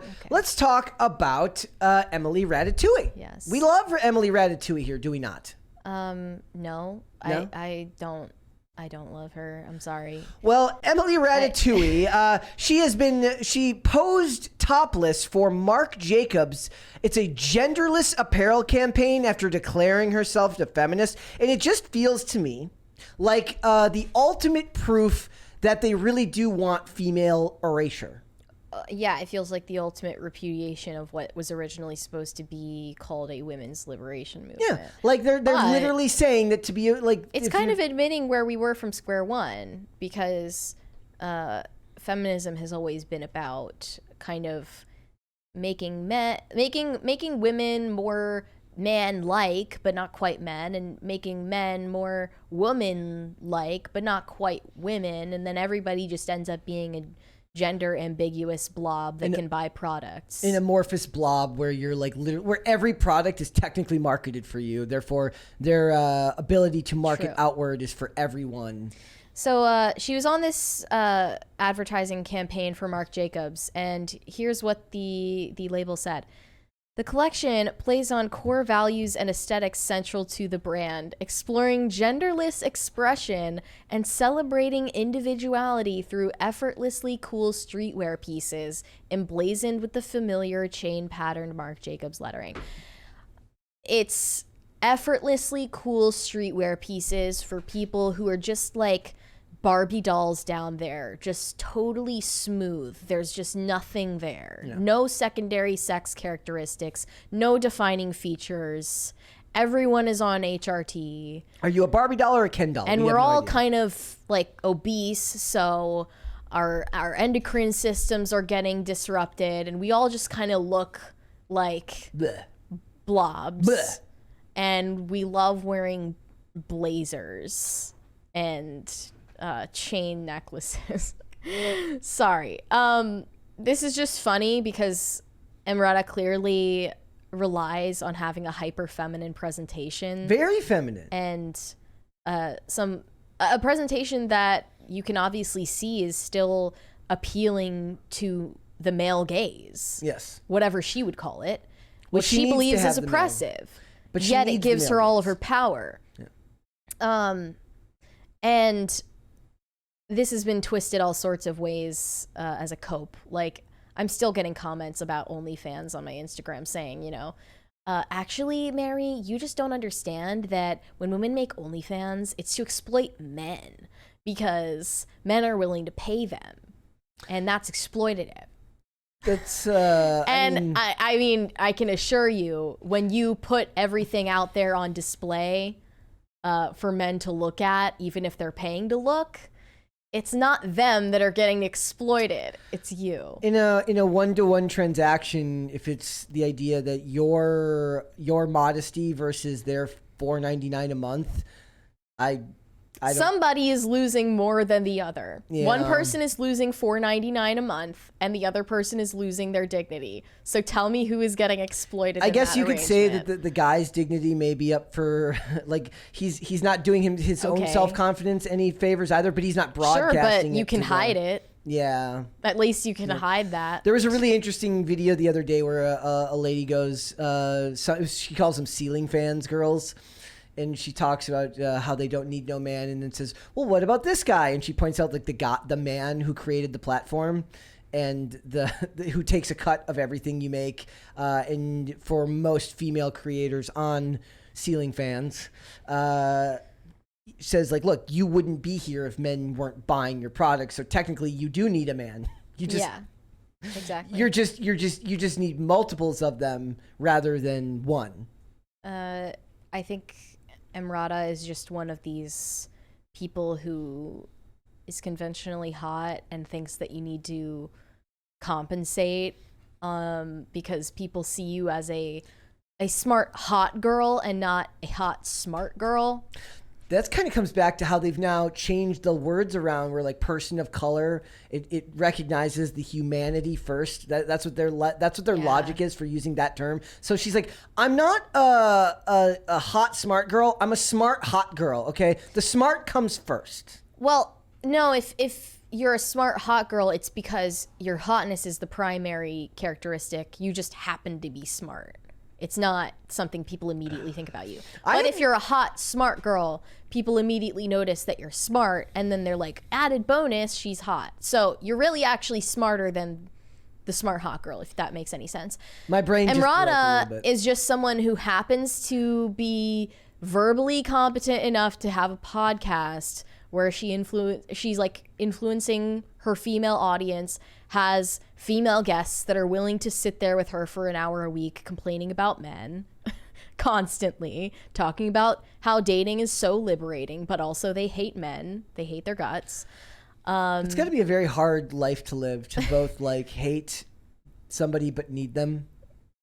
So let's talk about Emily Ratatouille. Yes. We love Emily Ratatouille here, do we not? No? I don't love her. I'm sorry. Well, Emily Ratatouille, she posed topless for Marc Jacobs. It's a genderless apparel campaign after declaring herself a feminist. And it just feels to me like the ultimate proof that they really do want female erasure. Yeah, it feels like the ultimate repudiation of what was originally supposed to be called a women's liberation movement. Yeah, like they're literally saying that to be like... It's kind of admitting where we were from square one, because feminism has always been about kind of making women more man-like, but not quite men, and making men more woman-like, but not quite women, and then everybody just ends up being a gender ambiguous blob that can buy products. An amorphous blob where you're like where every product is technically marketed for you. Therefore, their ability to market outward is for everyone. So she was on this advertising campaign for Marc Jacobs, and here's what the label said. The collection plays on core values and aesthetics central to the brand, exploring genderless expression and celebrating individuality through effortlessly cool streetwear pieces emblazoned with the familiar chain-patterned Marc Jacobs lettering. It's effortlessly cool streetwear pieces for people who are just like Barbie dolls down there, just totally smooth. There's just nothing there. Yeah. No secondary sex characteristics, no defining features. Everyone is on HRT. Are you a Barbie doll or a Ken doll? And we're all kind of like obese, so our endocrine systems are getting disrupted, and we all just kind of look like blobs. Blech. And we love wearing blazers and chain necklaces. Sorry. This is just funny because Emrata clearly relies on having a hyper feminine presentation. Very feminine. And a presentation that you can obviously see is still appealing to the male gaze. Yes. Whatever she would call it. Which she believes is oppressive. But yet it gives her all of her power. Yeah. And this has been twisted all sorts of ways as a cope. Like, I'm still getting comments about OnlyFans on my Instagram saying, you know, actually, Mary, you just don't understand that when women make OnlyFans, it's to exploit men because men are willing to pay them. And that's exploitative. That's, I mean, I can assure you, when you put everything out there on display for men to look at, even if they're paying to look, it's not them that are getting exploited. It's you. In a one-to-one transaction, if it's the idea that your modesty versus their $4.99 a month, somebody is losing more than the other. Yeah. One person is losing $4.99 a month, and the other person is losing their dignity. So tell me who is getting exploited. I guess you could say that the guy's dignity may be up for, like, he's not doing his own self-confidence any favors either, but he's not broadcasting. Sure, but you can hide it. Yeah. At least you can hide that. There was a really interesting video the other day where a lady goes, she calls them ceiling fans girls. And she talks about how they don't need no man, and then says, "Well, what about this guy?" And she points out like the man who created the platform, and the who takes a cut of everything you make. And for most female creators on ceiling fans, says like, "Look, you wouldn't be here if men weren't buying your products. So technically, you do need a man. You just exactly. You just need multiples of them rather than one." I think Emrata is just one of these people who is conventionally hot and thinks that you need to compensate because people see you as a smart hot girl and not a hot smart girl. That kind of comes back to how they've now changed the words around where like person of color, it recognizes the humanity first. That's what their logic is for using that term. So she's like, I'm not a hot smart girl. I'm a smart hot girl. Okay. The smart comes first. Well, no, if you're a smart, hot girl, it's because your hotness is the primary characteristic. You just happen to be smart. It's not something people immediately think about you. But if you're a hot, smart girl, people immediately notice that you're smart, and then they're like, added bonus, she's hot. So you're really actually smarter than the smart, hot girl, if that makes any sense. My brain just broke a Emrata little bit. is just someone who happens to be verbally competent enough to have a podcast where she's like influencing her female audience, has female guests that are willing to sit there with her for an hour a week complaining about men constantly, talking about how dating is so liberating, but also they hate men, they hate their guts. It's got to be a very hard life to live, to both like hate somebody but need them.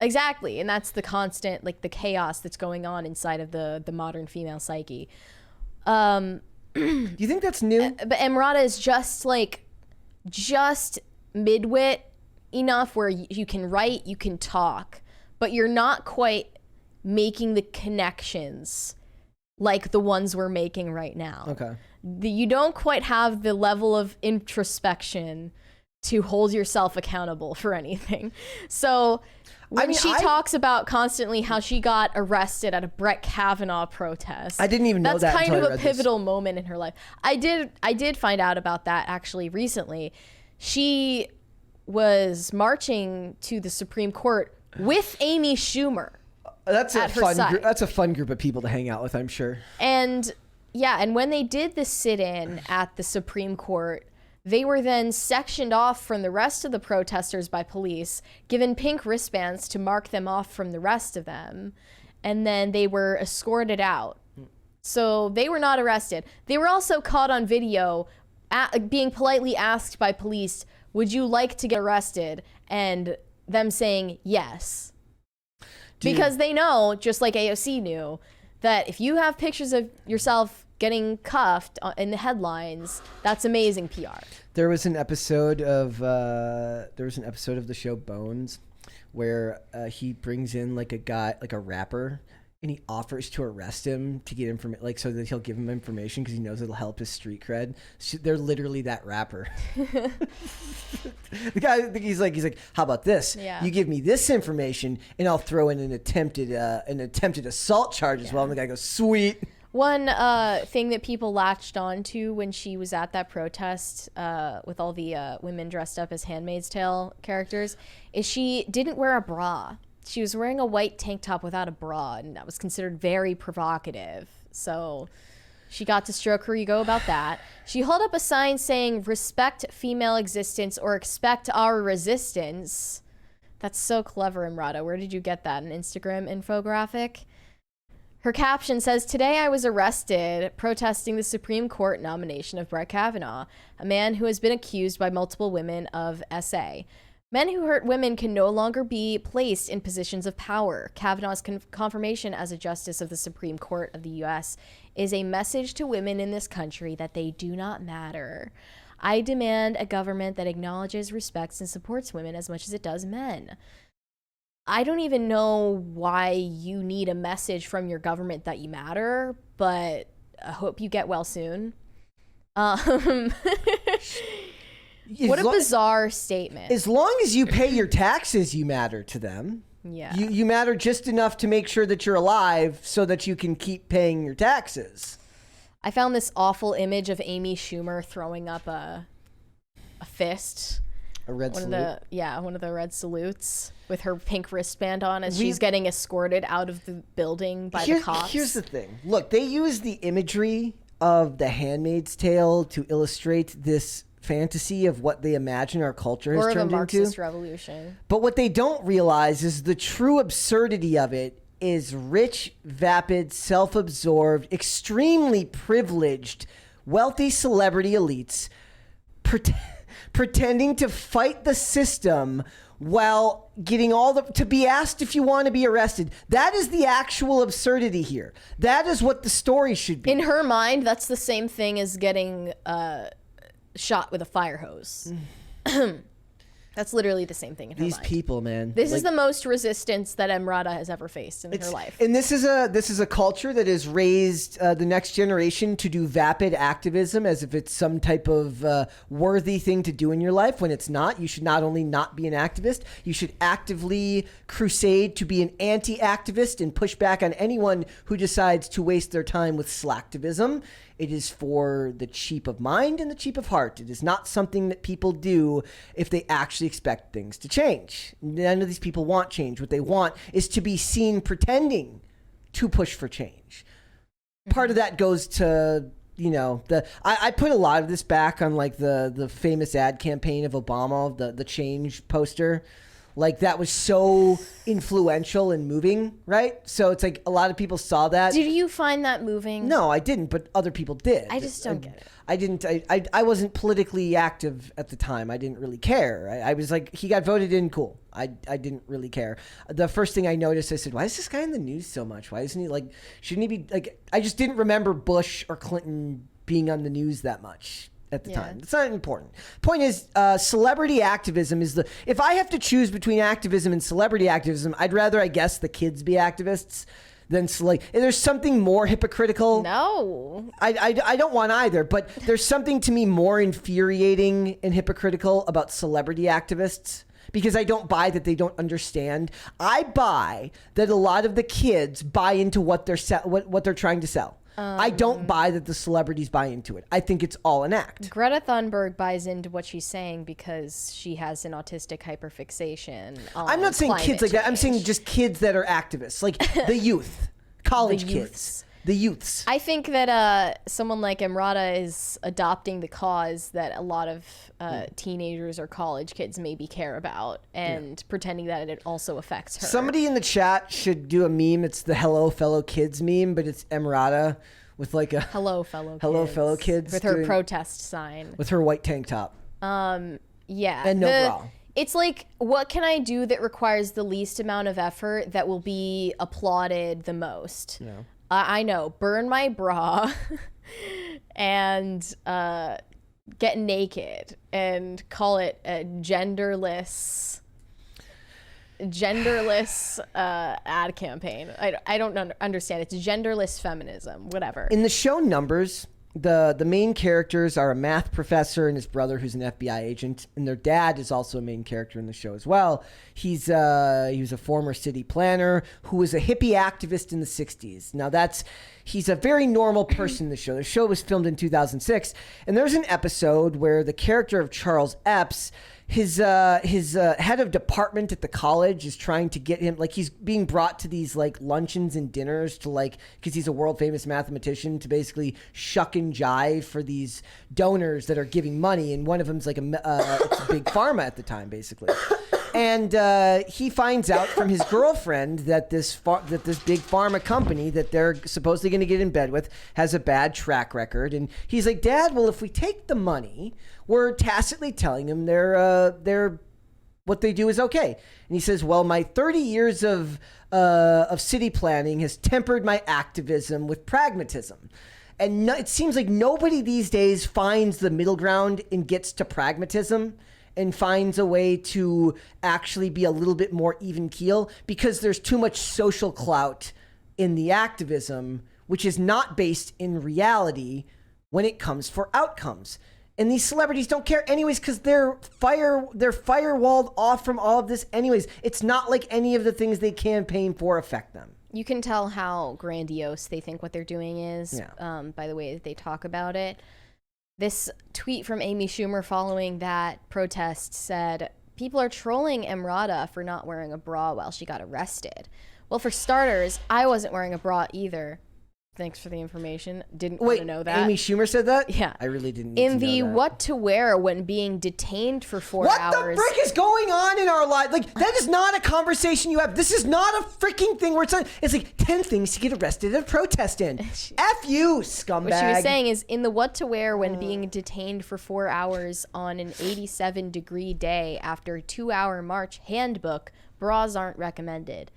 Exactly, and that's the constant, like the chaos that's going on inside of the modern female psyche. Do you think that's new? But Emrata is just midwit enough where you can write, you can talk, but you're not quite making the connections like the ones we're making right now. Okay. You don't quite have the level of introspection to hold yourself accountable for anything. So when she talks about constantly how she got arrested at a Brett Kavanaugh protest, I didn't even know that. That's kind of a pivotal moment in her life. I did find out about that actually recently. She was marching to the Supreme Court with Amy Schumer. That's a fun group of people to hang out with, I'm sure. And yeah, and when they did the sit-in at the Supreme Court, they were then sectioned off from the rest of the protesters by police, given pink wristbands to mark them off from the rest of them, and then they were escorted out. So they were not arrested. They were also caught on video being politely asked by police, would you like to get arrested? And them saying yes. Because they know, just like AOC knew, that if you have pictures of yourself getting cuffed in the headlines, that's amazing PR. There was an episode of the show Bones where he brings in like a guy, like a rapper, and he offers to arrest him to get information, like so that he'll give him information because he knows it'll help his street cred. They're literally that rapper. The guy, he's like, how about this? Yeah. You give me this information, and I'll throw in an attempted assault charge as well. And the guy goes, sweet. One thing that people latched on to when she was at that protest with all the women dressed up as Handmaid's Tale characters is she didn't wear a bra. She was wearing a white tank top without a bra, and that was considered very provocative. So she got to stroke her ego about that. She held up a sign saying, respect female existence or expect our resistance. That's so clever, Emrata. Where did you get that? An Instagram infographic? Her caption says, today I was arrested protesting the Supreme Court nomination of Brett Kavanaugh, a man who has been accused by multiple women of SA. Men who hurt women can no longer be placed in positions of power. Kavanaugh's confirmation as a justice of the Supreme Court of the U.S. is a message to women in this country that they do not matter. I demand a government that acknowledges, respects, and supports women as much as it does men. I don't even know why you need a message from your government that you matter, but I hope you get well soon. What a bizarre statement. As long as you pay your taxes, you matter to them. Yeah. You matter just enough to make sure that you're alive so that you can keep paying your taxes. I found this awful image of Amy Schumer throwing up a fist. A red salute? One of the red salutes with her pink wristband on as she's getting escorted out of the building by the cops. Here's the thing. Look, they use the imagery of The Handmaid's Tale to illustrate this fantasy of what they imagine our culture has turned into. Or the Marxist revolution. But what they don't realize is the true absurdity of it is rich, vapid, self-absorbed, extremely privileged, wealthy celebrity elites pretending to fight the system while getting to be asked if you want to be arrested. That is the actual absurdity here. That is what the story should be. In her mind, that's the same thing as getting shot with a fire hose. That's literally the same thing in her These mind. people, man. This is the most resistance that Emrata has ever faced in her life. And this is a culture that has raised the next generation to do vapid activism as if it's some type of worthy thing to do in your life, when it's not. You should not only not be an activist, you should actively crusade to be an anti-activist and push back on anyone who decides to waste their time with slacktivism. It is for the cheap of mind and the cheap of heart. It is not something that people do if they actually expect things to change. None of these people want change. What they want is to be seen pretending to push for change. Part of that goes to, I put a lot of this back on like the famous ad campaign of Obama, the change poster. Like, that was so influential and moving, right? So it's like a lot of people saw that. Did you find that moving? No, I didn't, but other people did. I just don't get it. I didn't. I wasn't politically active at the time. I didn't really care. I was like, he got voted in, cool. I didn't really care. The first thing I noticed, I said, why is this guy in the news so much? Why isn't he like, shouldn't he be like, I just didn't remember Bush or Clinton being on the news that much at the time. It's not important. Point is, celebrity activism is if I have to choose between activism and celebrity activism, I'd rather, I guess, the kids be activists than there's something more hypocritical. No. I don't want either, but there's something to me more infuriating and hypocritical about celebrity activists, because I don't buy that they don't understand. I buy that a lot of the kids buy into what they're trying to sell. I don't buy that the celebrities buy into it. I think it's all an act. Greta Thunberg buys into what she's saying because she has an autistic hyperfixation on I'm not saying kids like that. I'm saying just kids that are activists, like the youth, college kids. The youths. I think that someone like Emrata is adopting the cause that a lot of teenagers or college kids maybe care about, and pretending that it also affects her. Somebody in the chat should do a meme. It's the "Hello Fellow Kids" meme, but it's Emrata with like a hello fellow kids with her protest sign with her white tank top. Yeah, and no bra. It's like, what can I do that requires the least amount of effort that will be applauded the most? No. I know, burn my bra and get naked and call it a genderless ad campaign. I don't understand. It's genderless feminism, whatever. In the show Numbers, the main characters are a math professor and his brother, who's an FBI agent, and their dad is also a main character in the show as well. He was a former city planner who was a hippie activist in the 60s. Now he's a very normal person in the show. The show was filmed in 2006, and there's an episode where the character of Charles Epps, his head of department at the college, is trying to get him, like, he's being brought to these like luncheons and dinners to, like, because he's a world famous mathematician, to basically shuck and jive for these donors that are giving money, and one of them's like it's a big pharma at the time, basically. And he finds out from his girlfriend that this big pharma company that they're supposedly going to get in bed with has a bad track record. And he's like, Dad, well, if we take the money, we're tacitly telling them they're what they do is okay. And he says, well, my 30 years of city planning has tempered my activism with pragmatism. And it seems like nobody these days finds the middle ground and gets to pragmatism and finds a way to actually be a little bit more even keel, because there's too much social clout in the activism, which is not based in reality when it comes for outcomes. And these celebrities don't care anyways, because they're firewalled off from all of this anyways. It's not like any of the things they campaign for affect them. You can tell how grandiose they think what they're doing is by the way that they talk about it. This tweet from Amy Schumer following that protest said, people are trolling Emrata for not wearing a bra while she got arrested. Well, for starters, I wasn't wearing a bra either. Thanks for the information. Didn't want to know that. Amy Schumer said that? Yeah. I really didn't need In to know the that. what to wear when being detained for 4 hours. What the frick is going on in our life? Like, that is not a conversation you have. This is not a freaking thing where it's like 10 things to get arrested at a protest in. F you, scumbag. What she was saying is, in the what to wear when being detained for 4 hours on an 87-degree day after a 2-hour march handbook, bras aren't recommended.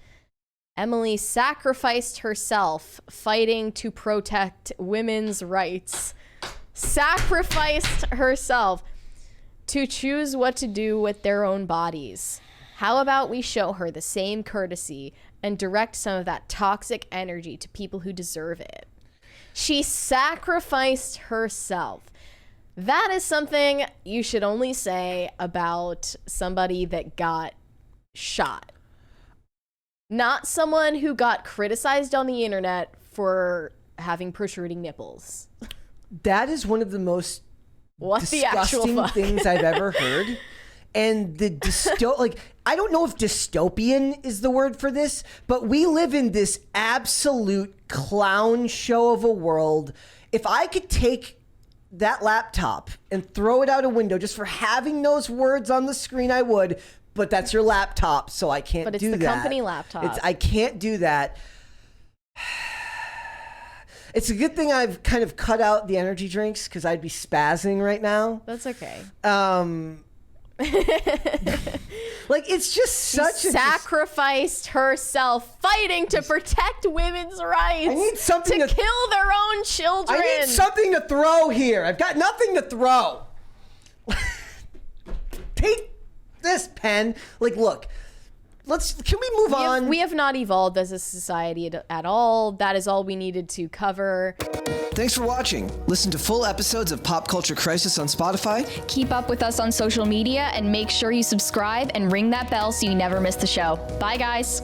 Emily sacrificed herself fighting to protect women's rights. Sacrificed herself to choose what to do with their own bodies. How about we show her the same courtesy and direct some of that toxic energy to people who deserve it? She sacrificed herself. That is something you should only say about somebody that got shot. Not someone who got criticized on the internet for having protruding nipples. That is one of the most disgusting things I've ever heard. And the I don't know if dystopian is the word for this, but we live in this absolute clown show of a world. If I could take that laptop and throw it out a window just for having those words on the screen, I would, but that's your laptop, so I can't do that. But it's the company laptop. I can't do that. It's a good thing I've kind of cut out the energy drinks because I'd be spazzing right now. That's okay. Like, it's just such she sacrificed herself fighting to protect women's rights. I need something to kill their own children. I need something to throw here. I've got nothing to throw. Take this pen. Like, look. Can we move on? We have not evolved as a society at all. That is all we needed to cover. Thanks for watching. Listen to full episodes of Pop Culture Crisis on Spotify. Keep up with us on social media and make sure you subscribe and ring that bell so you never miss the show. Bye, guys.